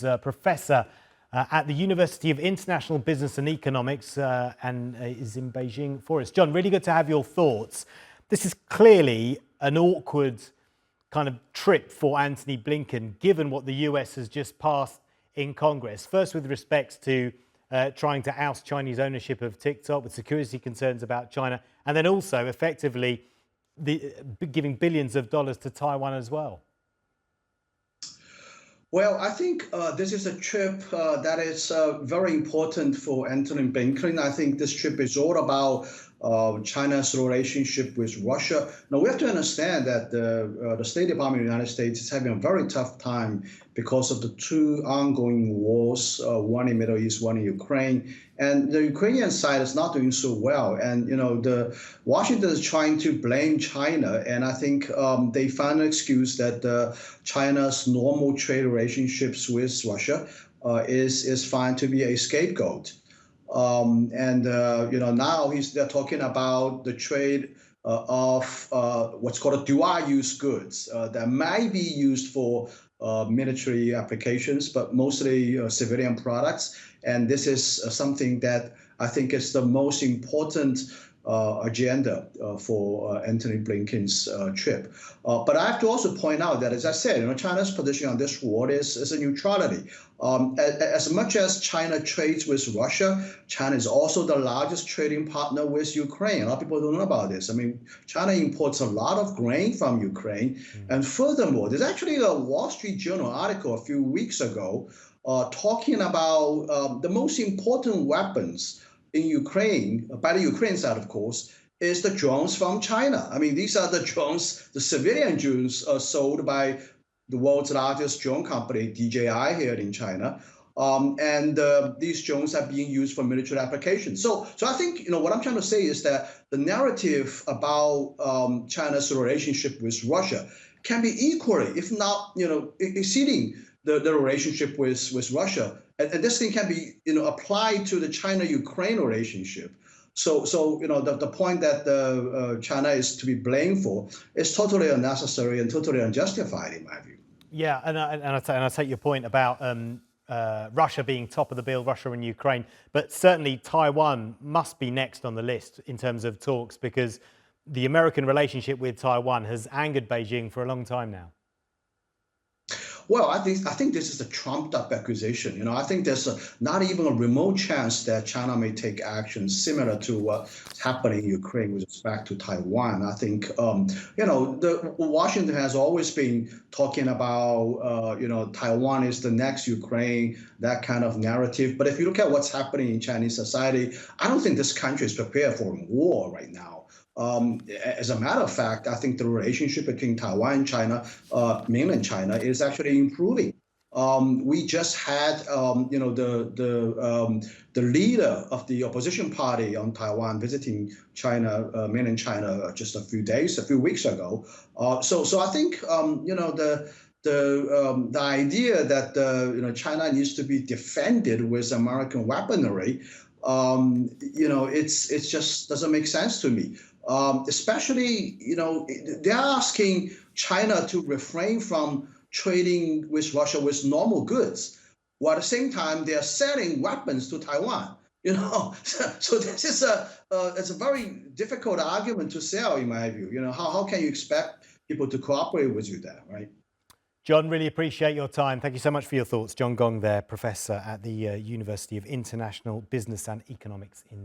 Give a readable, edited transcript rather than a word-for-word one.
who's a professor at the University of International Business and Economics and is in Beijing for us. John, really good to have your thoughts. This is clearly an awkward kind of trip for Antony Blinken, given what the US has just passed in Congress. First, with respect to trying to oust Chinese ownership of TikTok, with security concerns about China, and then also effectively giving billions of dollars to Taiwan as well. Well, I think this is a trip that is very important for Antony Blinken. I think this trip is all about China's relationship with Russia. Now, we have to understand that the State Department of the United States is having a very tough time because of the two ongoing wars, one in Middle East, one in Ukraine. And the Ukrainian side is not doing so well. And, the Washington is trying to blame China. And I think they found an excuse that China's normal trade relationships with Russia is found to be a scapegoat. Now they're talking about the trade of what's called dual-use goods that might be used for military applications, but mostly civilian products. And this is something that I think is the most important agenda for Antony Blinken's trip. But I have to also point out that, as I said, China's position on this war is a neutrality. As much as China trades with Russia, China is also the largest trading partner with Ukraine. A lot of people don't know about this. I mean, China imports a lot of grain from Ukraine. And furthermore, there's actually a Wall Street Journal article a few weeks ago talking about the most important weapons in Ukraine, by the Ukraine side, of course, is the drones from China. I mean, these are the drones, the civilian drones sold by the world's largest drone company, DJI, here in China. These drones are being used for military applications. So I think, what I'm trying to say is that the narrative about China's relationship with Russia can be equally, if not, exceeding the relationship with Russia. And this thing can be, applied to the China-Ukraine relationship. So the point that China is to be blamed for is totally unnecessary and totally unjustified, in my view. Yeah, and I take your point about Russia being top of the bill, Russia and Ukraine, but certainly Taiwan must be next on the list in terms of talks, because the American relationship with Taiwan has angered Beijing for a long time now. Well, I think this is a trumped-up accusation. I think there's not even a remote chance that China may take action similar to what's happening in Ukraine with respect to Taiwan. I think, Washington has always been talking about, Taiwan is the next Ukraine, that kind of narrative. But if you look at what's happening in Chinese society, I don't think this country is prepared for war right now. As a matter of fact, I think the relationship between Taiwan and China, mainland China, is actually improving. We just had, the leader of the opposition party on Taiwan visiting China, mainland China, just a few weeks ago. So I think, the idea that China needs to be defended with American weaponry, it just doesn't make sense to me. Especially, they're asking China to refrain from trading with Russia with normal goods, while at the same time they are selling weapons to Taiwan. So this is it's a very difficult argument to sell, in my view. How can you expect people to cooperate with you there, right? John, really appreciate your time. Thank you so much for your thoughts. John Gong there, professor at the University of International Business and Economics in